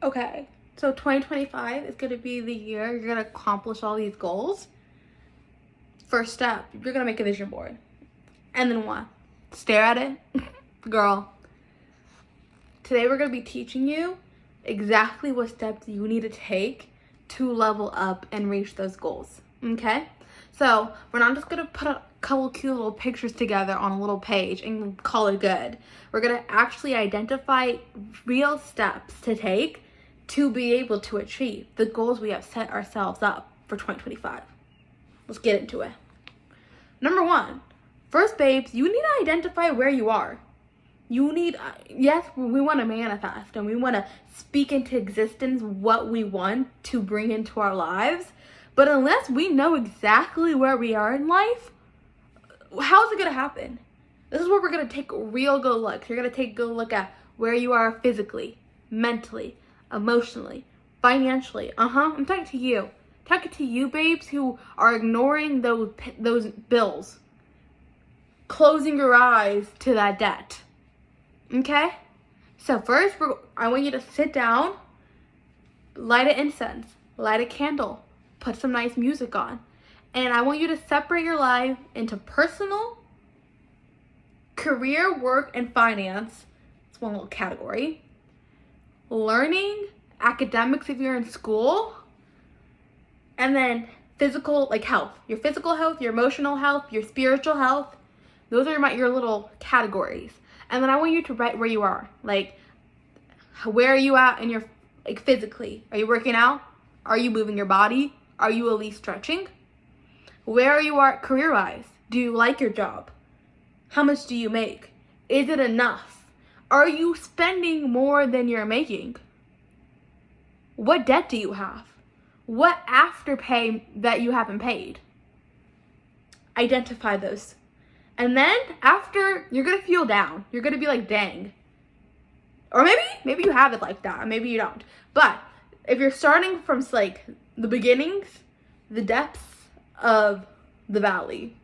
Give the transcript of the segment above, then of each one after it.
Okay, so 2025 is going to be the year you're going to accomplish all these goals. First step, you're going to make a vision board. And then what? Stare at it? Girl, today we're going to be teaching you exactly what steps you need to take to level up and reach those goals. Okay? So we're not just going to put a couple cute little pictures together on a little page and call it good. We're going to actually identify real steps to take to be able to achieve the goals we have set ourselves up for 2025. Let's get into it. Number one, first, babes, you need to identify where you are. You need, yes, we want to manifest and we want to speak into existence what we want to bring into our lives. But unless we know exactly where we are in life, how's it going to happen? This is where we're going to take a real good look. You're going to take a good look at where you are physically, mentally, emotionally, financially. I'm talking to you. Talking to you, babes, who are ignoring those bills. Closing your eyes to that debt. Okay? So first, I want you to sit down, light an incense, light a candle, put some nice music on. And I want you to separate your life into personal, career, work, and finance. It's one little category. Learning, academics if you're in school, and then physical, like health. Your physical health, your emotional health, your spiritual health. Those are your little categories. And then I want you to write where you are. Like, where are you at in your, like, physically? Are you working out? Are you moving your body? Are you at least stretching? Where are you at career-wise? Do you like your job? How much do you make? Is it enough? Are you spending more than you're making? What debt do you have? What afterpay that you haven't paid? Identify those. And then after, you're going to feel down. You're going to be like, dang. Or maybe you have it like that. Maybe you don't. But if you're starting from like the beginnings, the depths of the valley,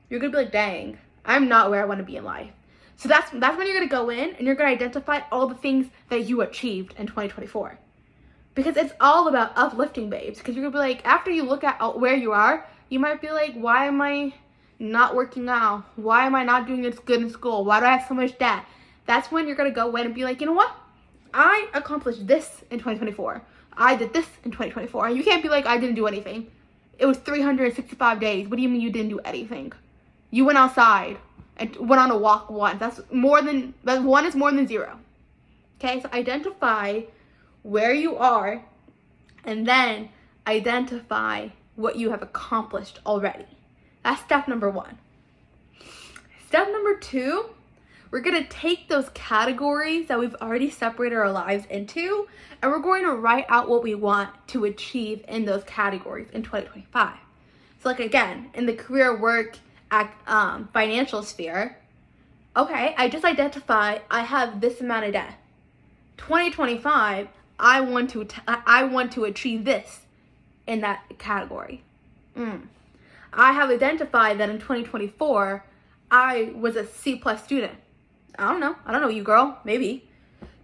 you're going to be like, dang, I'm not where I want to be in life. So that's when you're going to go in and you're going to identify all the things that you achieved in 2024. Because it's all about uplifting, babes. Because you're going to be like, after you look at where you are, you might be like, why am I not working out? Why am I not doing as good in school? Why do I have so much debt? That's when you're going to go in and be like, you know what? I accomplished this in 2024. I did this in 2024. And you can't be like, I didn't do anything. It was 365 days. What do you mean you didn't do anything? You went outside and went on a walk once. That one is more than zero. Okay, so identify where you are and then identify what you have accomplished already. That's step number one. Step number two, we're going to take those categories that we've already separated our lives into, and we're going to write out what we want to achieve in those categories in 2025. So like again, in the career, work, financial sphere, okay, I just identified I have this amount of debt. 2025, I want to achieve this in that category. I have identified that in 2024, I was a C+ student. I don't know you, girl. Maybe.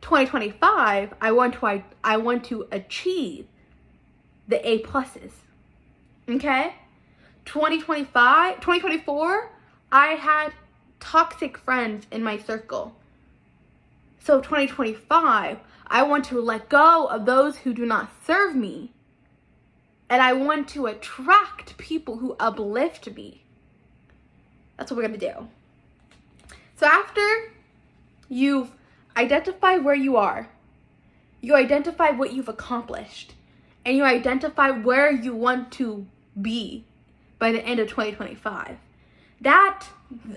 2025, I want to achieve the A+. Okay? 2024, I had toxic friends in my circle. So 2025, I want to let go of those who do not serve me. And I want to attract people who uplift me. That's what we're going to do. So after you've identified where you are, you identify what you've accomplished, and you identify where you want to be by the end of 2025. That,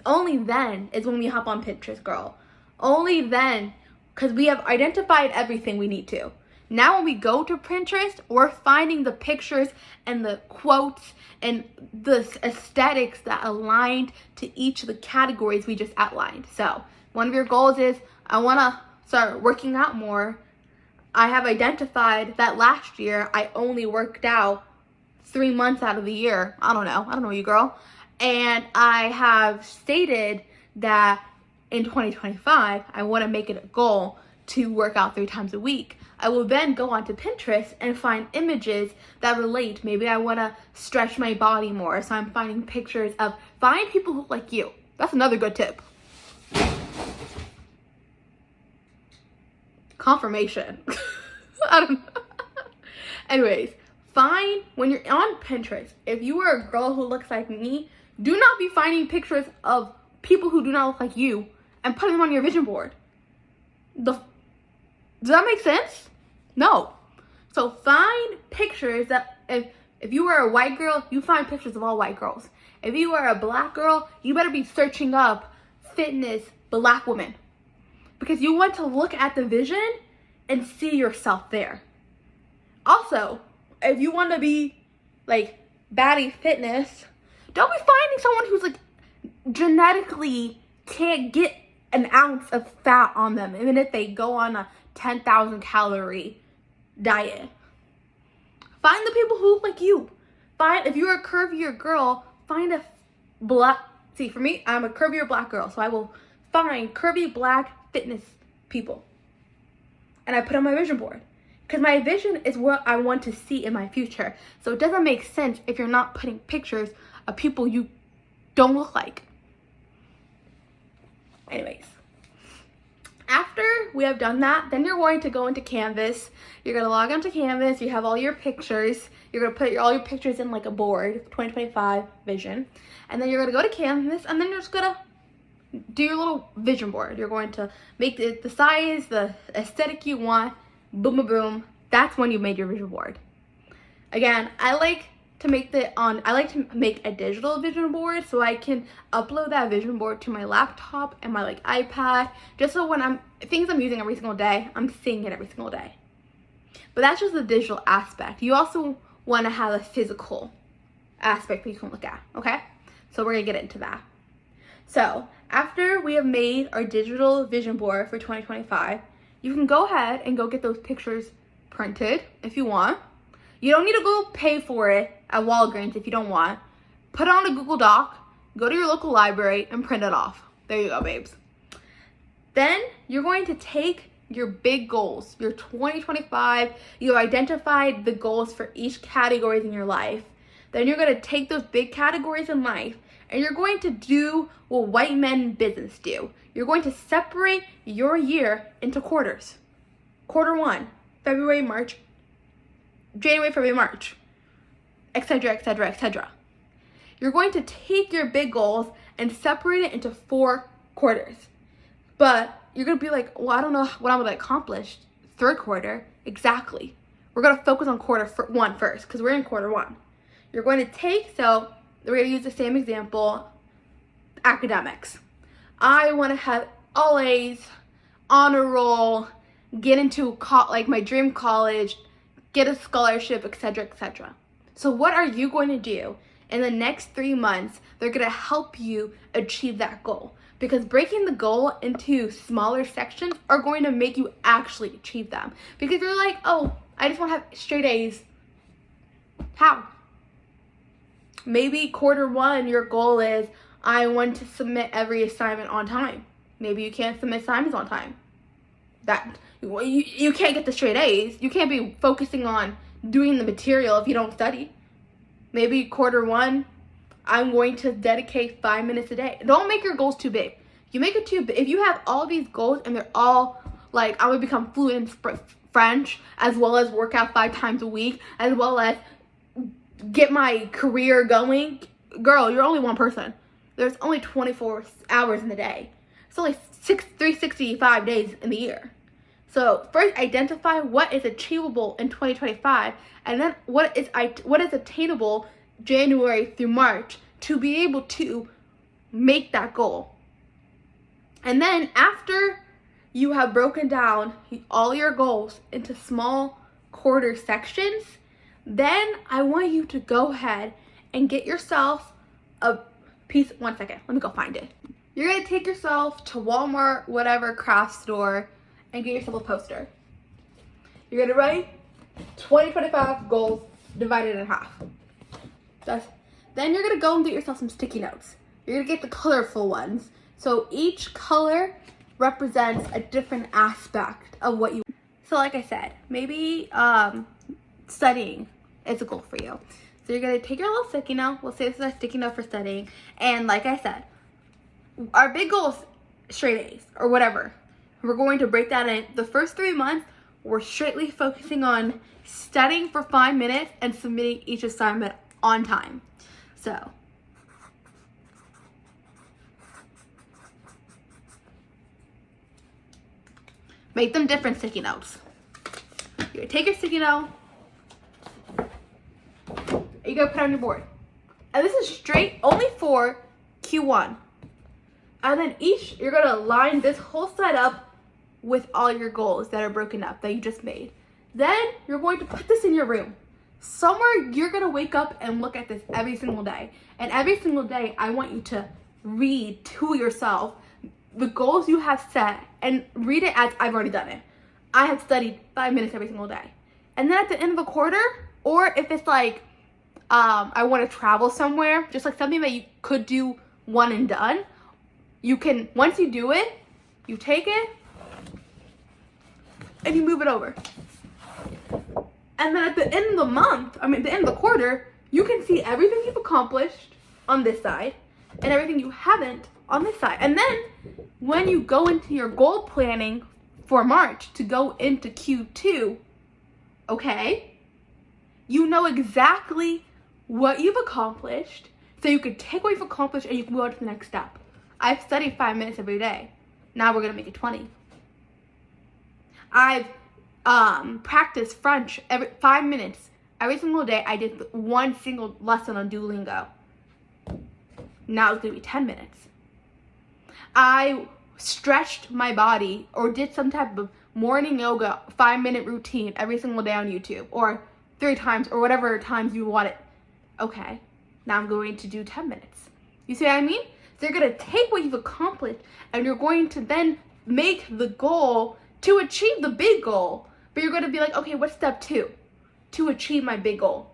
only then is when we hop on Pinterest, girl. Only then, because we have identified everything we need to. Now when we go to Pinterest, we're finding the pictures and the quotes and the aesthetics that aligned to each of the categories we just outlined. So one of your goals is, I want to start working out more. I have identified that last year I only worked out 3 months out of the year. I don't know you, girl. And I have stated that in 2025, I want to make it a goal to work out 3 times a week, I will then go onto Pinterest and find images that relate. Maybe I want to stretch my body more, so I'm finding pictures of, find people who look like you. That's another good tip. Confirmation. I don't know. Anyways, when you're on Pinterest, if you are a girl who looks like me, do not be finding pictures of people who do not look like you and putting them on your vision board. Does that make sense? No. So find pictures that, if you are a white girl, you find pictures of all white girls. If you are a black girl, you better be searching up fitness black women, because you want to look at the vision and see yourself there. Also, if you want to be like baddie fitness, don't be finding someone who's like genetically can't get an ounce of fat on them, even if they go on a 10,000 calorie diet. Find the people who look like you. If you're a curvier girl, find a black, see, for me, I'm a curvier black girl, so I will find curvy black fitness people. And I put on my vision board. Because my vision is what I want to see in my future. So it doesn't make sense if you're not putting pictures of people you don't look like. Anyways, after we have done that, then you're going to go into Canvas. You're going to log onto Canvas. You have all your pictures. You're going to put all your pictures in like a board, 2025 vision. And then you're going to go to Canvas, and then you're just going to do your little vision board. You're going to make it the size, the aesthetic you want. Boom, boom, boom. That's when you made your vision board. Again, I like to make a digital vision board so I can upload that vision board to my laptop and my like iPad, just so when things I'm using every single day, I'm seeing it every single day. But that's just the digital aspect. You also want to have a physical aspect that you can look at, okay? So we're gonna get into that. So after we have made our digital vision board for 2025, you can go ahead and go get those pictures printed if you want. You don't need to go pay for it at Walgreens if you don't want. Put it on a Google Doc, go to your local library, and print it off. There you go, babes. Then you're going to take your big goals, your 2025, you've identified the goals for each category in your life. Then you're going to take those big categories in life and you're going to do what white men in business do. You're going to separate your year into quarters. Quarter 1, February, March, January, February, March, etc., etc., etc. You're going to take your big goals and separate it into 4 quarters. But you're going to be like, well, I don't know what I'm going to accomplish third quarter. Exactly. We're going to focus on quarter 1 first because we're in quarter 1. You're going to take, so we're going to use the same example, academics. I want to have all A's, honor roll, get into like my dream college, get a scholarship, etc., etc. So what are you going to do in the next 3 months? They're going to help you achieve that goal, because breaking the goal into smaller sections are going to make you actually achieve them. Because you're like, oh, I just want to have straight A's. How? Maybe quarter 1, your goal is, I want to submit every assignment on time. Maybe you can't submit assignments on time. You can't get the straight A's. You can't be focusing on doing the material if you don't study. Maybe quarter 1, I'm going to dedicate 5 minutes a day. Don't make your goals too big. You make it too big. If you have all these goals and they're all like, I would become fluent in French, as well as work out 5 times a week, as well as get my career going. Girl, you're only one person. There's only 24 hours in the day. It's only 365 days in the year. So first identify what is achievable in 2025, and then what is attainable January through March to be able to make that goal. And then after you have broken down all your goals into small quarter sections, then I want you to go ahead and get yourself a piece. 1 second, let me go find it. You're gonna take yourself to Walmart, whatever craft store, and get yourself a poster. You're gonna write 2025 goals divided in half. Then you're gonna go and get yourself some sticky notes. You're gonna get the colorful ones. So each color represents a different aspect of what you. So like I said, maybe studying is a goal for you. So you're gonna take your little sticky note. We'll say this is our sticky note for studying. And like I said, our big goal is straight A's or whatever. We're going to break that in. The first 3 months, we're straightly focusing on studying for 5 minutes and submitting each assignment on time. So make them different sticky notes. You're gonna take your sticky note, you go put it on your board. And this is straight only for Q1. And then you're gonna line this whole side up with all your goals that are broken up that you just made. Then you're going to put this in your room. Somewhere you're gonna wake up and look at this every single day. And every single day, I want you to read to yourself the goals you have set and read it as I've already done it. I have studied 5 minutes every single day. And then at the end of a quarter, or if it's like, I want to travel somewhere, just like something that you could do one and done, you can, once you do it, you take it and you move it over. And then at the end of the month, the end of the quarter, you can see everything you've accomplished on this side and everything you haven't on this side. And then when you go into your goal planning for March to go into Q2, okay, you know exactly what you've accomplished, so you can take what you've accomplished and you can go on to the next step. I've studied 5 minutes every day. Now we're gonna make it 20. I've practiced French every 5 minutes. Every single day I did one single lesson on Duolingo. Now it's gonna be 10 minutes. I stretched my body or did some type of morning yoga 5-minute routine every single day on YouTube, or 3 times, or whatever times you want it. Okay, now I'm going to do 10 minutes. You see what I mean? So you're gonna take what you've accomplished and you're going to then make the goal to achieve the big goal. But you're gonna be like, okay, what's step 2 to achieve my big goal?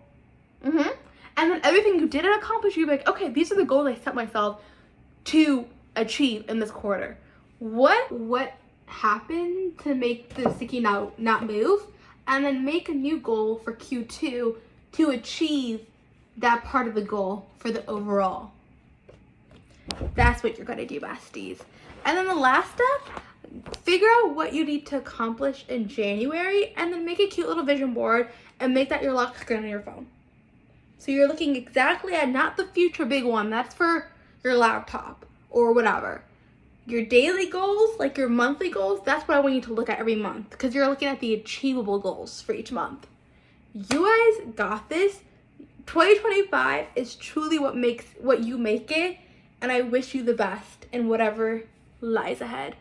And then everything you didn't accomplish, you'll be like, okay, these are the goals I set myself to achieve in this quarter. What happened to make the sticky note not move? And then make a new goal for Q2 to achieve that part of the goal for the overall. That's what you're gonna do, besties. And then the last step, figure out what you need to accomplish in January and then make a cute little vision board and make that your lock screen on your phone. So you're looking exactly at not the future big one, that's for your laptop or whatever. Your daily goals, like your monthly goals, that's what I want you to look at every month, because you're looking at the achievable goals for each month. You guys got this. 2025 is truly what you make it, and I wish you the best in whatever lies ahead.